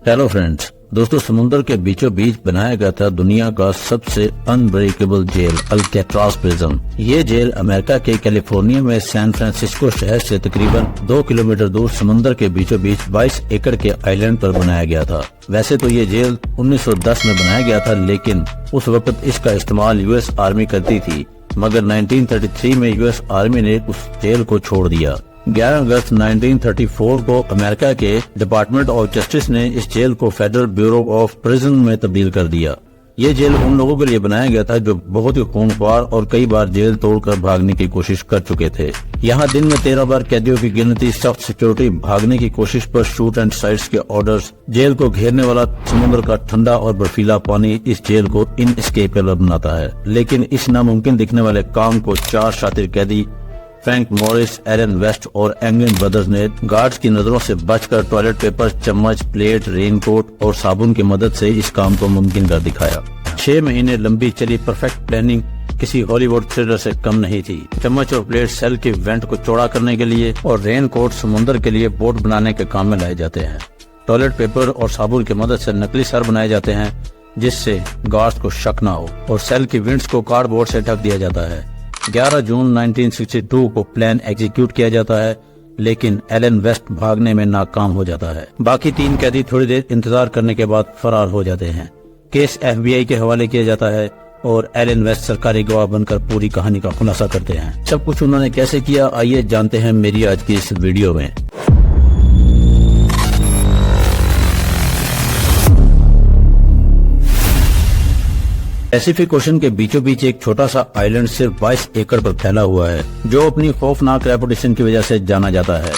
Hello friends, दोस्तों समुद्र के बीचों बीच बनाया गया था दुनिया का सबसे अनब्रेकेबल जेल अल्काट्राज प्रिजन। ये जेल अमेरिका के कैलिफोर्निया में सैन फ्रांसिस्को शहर से तकरीबन 2 किलोमीटर दूर समुद्र के बीचों बीच 22 एकड़ के आइलैंड पर बनाया गया था। वैसे तो ये जेल 1910 में बनाया गया था, लेकिन उस वक्त इसका इस्तेमाल यूएस आर्मी करती थी, मगर 1933 में यूएस आर्मी ने उस जेल को छोड़ दिया। 11 अगस्त 1934 को अमेरिका के डिपार्टमेंट ऑफ जस्टिस ने इस जेल को फेडरल ब्यूरो ऑफ प्रिजन में तब्दील कर दिया। ये जेल उन लोगों के लिए बनाया गया था जो बहुत ही खूंखार और कई बार जेल तोड़कर भागने की कोशिश कर चुके थे। यहाँ दिन में 13 बार कैदियों की गिनती, सख्त सिक्योरिटी, भागने की कोशिश पर शूट एंड साइट्स के ऑर्डर्स, जेल को घेरने वाला समुद्र का ठंडा और बर्फीला पानी इस जेल को इनएस्केपेबल बनाता है। लेकिन इस नामुमकिन दिखने वाले काम को 4 शातिर कैदी फ्रैंक मॉरिस, एलन वेस्ट और एंगलिन ब्रदर्स ने गार्ड्स की नजरों से बचकर टॉयलेट पेपर, चम्मच, प्लेट, रेनकोट और साबुन की मदद से इस काम को मुमकिन कर दिखाया। 6 महीने लंबी चली परफेक्ट प्लानिंग किसी हॉलीवुड थ्रिलर से कम नहीं थी। चम्मच और प्लेट सेल के वेंट को चौड़ा करने के लिए और रेनकोट समुद्र के लिए बोट बनाने के काम में लाए जाते हैं। टॉयलेट पेपर और साबुन की मदद से नकली सर बनाए जाते हैं जिससे गार्ड्स को शक न हो, और सेल की विंड्स को कार्डबोर्ड से ढक दिया जाता है। 11 जून 1962 को प्लान एग्जीक्यूट किया जाता है, लेकिन एलन वेस्ट भागने में नाकाम हो जाता है। बाकी 3 कैदी थोड़ी देर इंतजार करने के बाद फरार हो जाते हैं। केस FBI के हवाले किया जाता है और एलन वेस्ट सरकारी गवाह बनकर पूरी कहानी का खुलासा करते हैं। सब कुछ उन्होंने कैसे किया, आइए जानते हैं मेरी आज की इस वीडियो में। पैसिफिक ओशन के बीचों बीच एक छोटा सा आइलैंड सिर्फ 22 एकड़ पर फैला हुआ है, जो अपनी खौफनाक रेपुटेशन की वजह से जाना जाता है,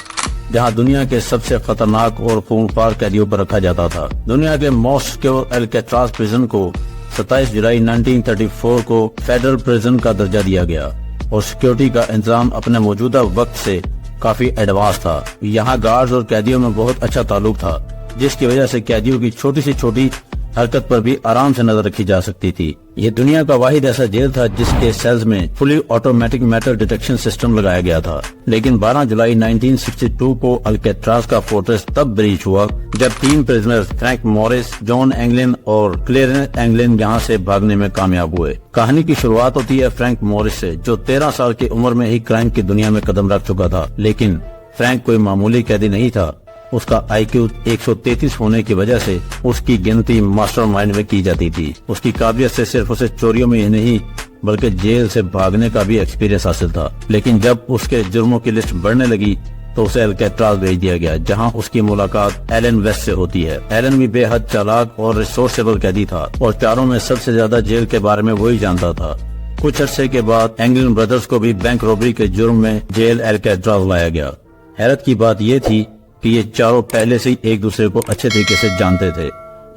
जहां दुनिया के सबसे खतरनाक और खूंखार कैदियों पर रखा जाता था। दुनिया के मोस्ट सिक्योर अल्काट्राज प्रिजन को 27 जुलाई 1934 को फेडरल प्रिजन का दर्जा दिया गया और सिक्योरिटी का इंतजाम अपने मौजूदा वक्त से काफी एडवांस था। यहाँ गार्ड्स और कैदियों में बहुत अच्छा ताल्लुक था, जिसकी वजह से कैदियों की छोटी से छोटी हरकत पर भी आराम से नजर रखी जा सकती थी। ये दुनिया का वाहिद ऐसा जेल था जिसके सेल्स में fully automatic metal detection system लगाया गया था। लेकिन 12 जुलाई 1962 को अल्काट्राज का फोर्ट्रेस तब ब्रीच हुआ जब 3 प्रिजनर्स फ्रैंक मॉरिस, जॉन एंगलिन और क्लेरेंस एंगलिन यहाँ से भागने में कामयाब हुए। कहानी की शुरुआत होती है फ्रैंक मॉरिस से, जो 13 साल की उम्र में ही क्राइम की दुनिया में कदम रख चुका था। लेकिन फ्रैंक कोई मामूली कैदी नहीं था। उसका IQ 133 होने की वजह से उसकी गिनती मास्टरमाइंड में की जाती थी। उसकी काबिलियत से सिर्फ उसे चोरियों में ही नहीं बल्कि जेल से भागने का भी एक्सपीरियंस हासिल था। लेकिन जब उसके जुर्मों की लिस्ट बढ़ने लगी तो उसे अल्काट्राज भेज दिया गया, जहां उसकी मुलाकात एलन वेस्ट से होती है। एलन भी बेहद चालाक और रिसोर्सेबल कैदी था और चारों में सबसे ज्यादा जेल के बारे में वही जानता था। कुछ अरसे के बाद एंगलिन ब्रदर्स को भी बैंक रॉबरी के जुर्म में जेल अल्काट्राज लाया गया। हैरत की बात यह थी कि ये चारों पहले से ही एक दूसरे को अच्छे तरीके से जानते थे।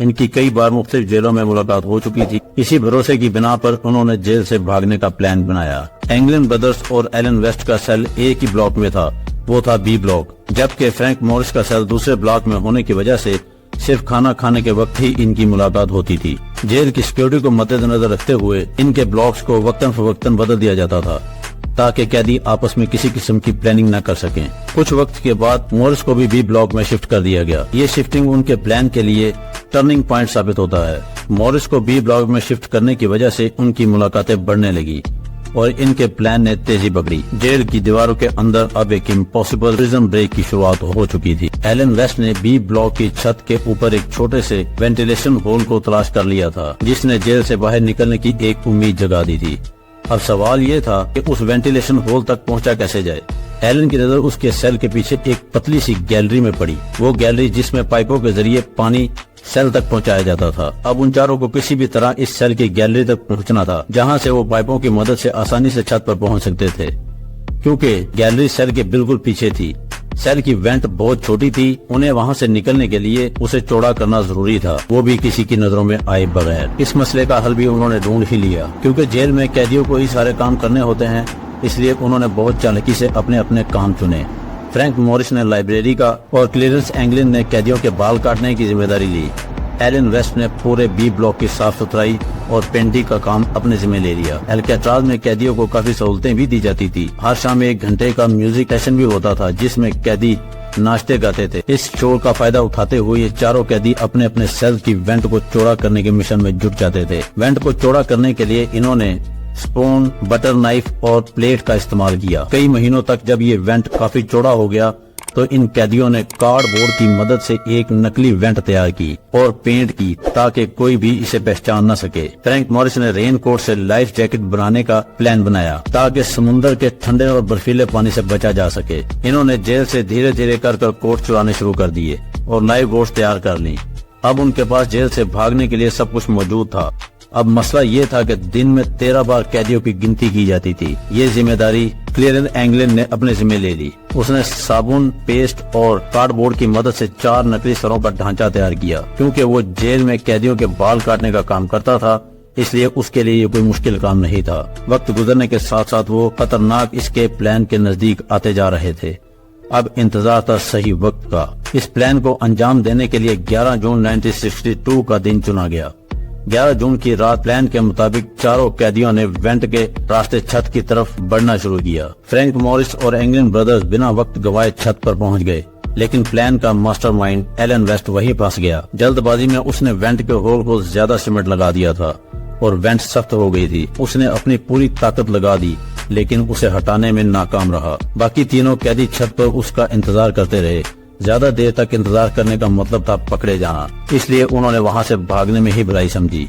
इनकी कई बार मुख्तलिफ जेलों में मुलाकात हो चुकी थी। इसी भरोसे की बिना पर उन्होंने जेल से भागने का प्लान बनाया। एंगलिन ब्रदर्स और एलन वेस्ट का सेल एक ही ब्लॉक में था, वो था B ब्लॉक, जबकि फ्रैंक मॉरिस का सेल दूसरे ब्लॉक में होने की वजह से सिर्फ खाना खाने के वक्त ही इनकी मुलाकात होती थी। जेल की सिक्योरिटी को मद्देनजर रखते हुए इनके ब्लॉक्स को वक्तन फवक्तन बदल दिया जाता था ताकि कैदी आपस में किसी किस्म की प्लानिंग न कर सकें। कुछ वक्त के बाद मॉरिस को भी B ब्लॉक में शिफ्ट कर दिया गया। ये शिफ्टिंग उनके प्लान के लिए टर्निंग पॉइंट साबित होता है। मॉरिस को B ब्लॉक में शिफ्ट करने की वजह से उनकी मुलाकातें बढ़ने लगी और इनके प्लान ने तेजी पकड़ी। जेल की दीवारों के अंदर अब एक इम्पॉसिबल प्रिजन ब्रेक की शुरुआत हो चुकी थी। एलन वेस्ट ने B ब्लॉक की छत के ऊपर एक छोटे से वेंटिलेशन होल को तलाश कर लिया था, जिसने जेल से बाहर निकलने की एक उम्मीद जगा दी थी। अब सवाल ये था कि उस वेंटिलेशन होल तक पहुंचा कैसे जाए। एलन की नजर उसके सेल के पीछे एक पतली सी गैलरी में पड़ी, वो गैलरी जिसमें पाइपों के जरिए पानी सेल तक पहुंचाया जाता था। अब उन चारों को किसी भी तरह इस सेल की गैलरी तक पहुंचना था, जहां से वो पाइपों की मदद से आसानी से छत पर पहुंच सकते थे, क्योंकि गैलरी सेल के बिल्कुल पीछे थी। सेल की वेंट बहुत छोटी थी, उन्हें वहां से निकलने के लिए उसे चौड़ा करना जरूरी था, वो भी किसी की नजरों में आए बगैर। इस मसले का हल भी उन्होंने ढूंढ ही लिया। क्योंकि जेल में कैदियों को ही सारे काम करने होते हैं, इसलिए उन्होंने बहुत चालाकी से अपने अपने काम चुने। फ्रैंक मॉरिस ने लाइब्रेरी का और क्लेरेंस एंगलिन ने कैदियों के बाल काटने की जिम्मेदारी ली। एलन वेस्ट ने पूरे B ब्लॉक की साफ सुथराई और पेंटिंग का काम अपने जिम्मे ले लिया। अल्काट्राज में कैदियों को काफी सहूलतें भी दी जाती थी। हर शाम 1 घंटे का म्यूजिक सेशन भी होता था, जिसमें कैदी ناشتے گاتے تھے۔ اس شور کا فائدہ اٹھاتے ہوئے یہ چاروں قیدی اپنے اپنے سیل کی وینٹ کو چوڑا کرنے کے مشن میں جٹ جاتے تھے۔ وینٹ کو چوڑا کرنے کے لیے انہوں نے سپون، بٹر نائف اور پلیٹ کا استعمال کیا۔ کئی مہینوں تک جب یہ وینٹ کافی چوڑا ہو گیا تو ان قیدیوں نے کارڈ بورڈ کی مدد سے ایک نقلی وینٹ تیار کی اور پینٹ کی تاکہ کوئی بھی اسے پہچان نہ سکے۔ فرینک موریس نے رین کوٹ سے لائف جیکٹ بنانے کا پلان بنایا تاکہ سمندر کے ٹھنڈے اور برفیلے پانی سے بچا جا سکے۔ انہوں نے جیل سے دھیرے دھیرے کر کوٹ چرانے شروع کر دیے اور نئے گوشت تیار کر لی۔ اب ان کے پاس جیل سے بھاگنے کے لیے سب کچھ موجود تھا۔ اب مسئلہ یہ تھا کہ دن میں 13 بار قیدیوں کی گنتی کی جاتی تھی۔ یہ ذمہ داری کلیرن انگلینڈ نے اپنے ذمہ لے لی۔ اس نے صابن، پیسٹ اور کارڈ بورڈ کی مدد سے 4 نقلی سروں کا ڈھانچہ تیار کیا۔ کیونکہ وہ جیل میں قیدیوں کے بال کاٹنے کا کام کرتا تھا اس لیے اس کے لیے یہ کوئی مشکل کام نہیں تھا۔ وقت گزرنے کے ساتھ ساتھ وہ خطرناک اسکیپ پلان کے نزدیک آتے جا رہے تھے۔ اب انتظار تھا صحیح وقت کا۔ اس پلان کو انجام دینے کے لیے 11 جون 1962 کا دن چنا گیا۔ 11 جون کی رات پلان کے مطابق چاروں قیدیوں نے وینٹ کے راستے چھت کی طرف بڑھنا شروع کیا۔ فرینک موریس اور انگلینڈ بردرز بنا وقت گوائے چھت پر پہنچ گئے، لیکن پلان کا ماسٹر مائنڈ ایلن ویسٹ وہیں پھنس گیا۔ جلد بازی میں اس نے وینٹ کے ہول کو زیادہ سیمنٹ لگا دیا تھا اور وینٹ سخت ہو گئی تھی۔ اس نے اپنی پوری طاقت لگا دی لیکن اسے ہٹانے میں ناکام رہا۔ باقی تینوں قیدی چھت پر اس کا انتظار کرتے رہے۔ زیادہ دیر تک انتظار کرنے کا مطلب تھا پکڑے جانا، اس لیے انہوں نے وہاں سے بھاگنے میں ہی بھلائی سمجھی۔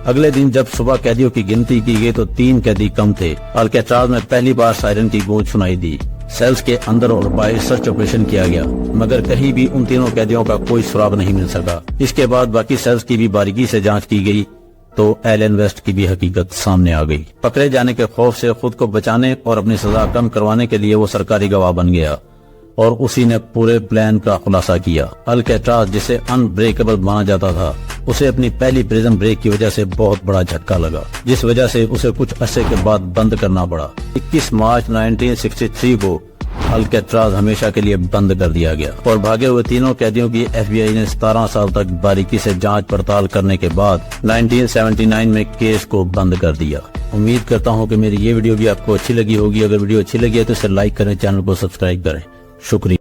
اگلے دن جب صبح قیدیوں کی گنتی کی گئی تو 3 قیدی کم تھے۔ الکیٹراز میں پہلی بار سائرن کی گونج سنائی دی۔ سیلز کے اندر اور باہر سرچ آپریشن کیا گیا مگر کہیں بھی ان تینوں قیدیوں کا کوئی سراغ نہیں مل سکا۔ اس کے بعد باقی سیلز کی بھی باریکی سے جانچ کی گئی تو ایلن ویسٹ کی بھی حقیقت سامنے آ گئی۔ پکڑے جانے کے خوف سے خود کو بچانے اور اپنی سزا کم کروانے کے لیے وہ سرکاری گواہ بن گیا اور اسی نے پورے پلان کا خلاصہ کیا۔ الکیٹراز جسے ان بریکیبل مانا جاتا تھا، اسے اپنی پہلی پریزن بریک کی وجہ سے بہت بڑا جھٹکا لگا جس وجہ سے اسے کچھ عرصے کے بعد بند کرنا پڑا۔ 21 مارچ 1963 کو الکیٹراز ہمیشہ کے لیے بند کر دیا گیا اور بھاگے ہوئے تینوں قیدیوں کی ایف بی آئی نے 17 سال تک باریکی سے جانچ پڑتال کرنے کے بعد 1979 میں کیس کو بند کر دیا۔ امید کرتا ہوں کہ میری یہ ویڈیو بھی آپ کو اچھی لگی ہوگی۔ اگر ویڈیو اچھی لگی ہے تو اسے لائک کریں، چینل کو سبسکرائب کریں۔ شکریہ۔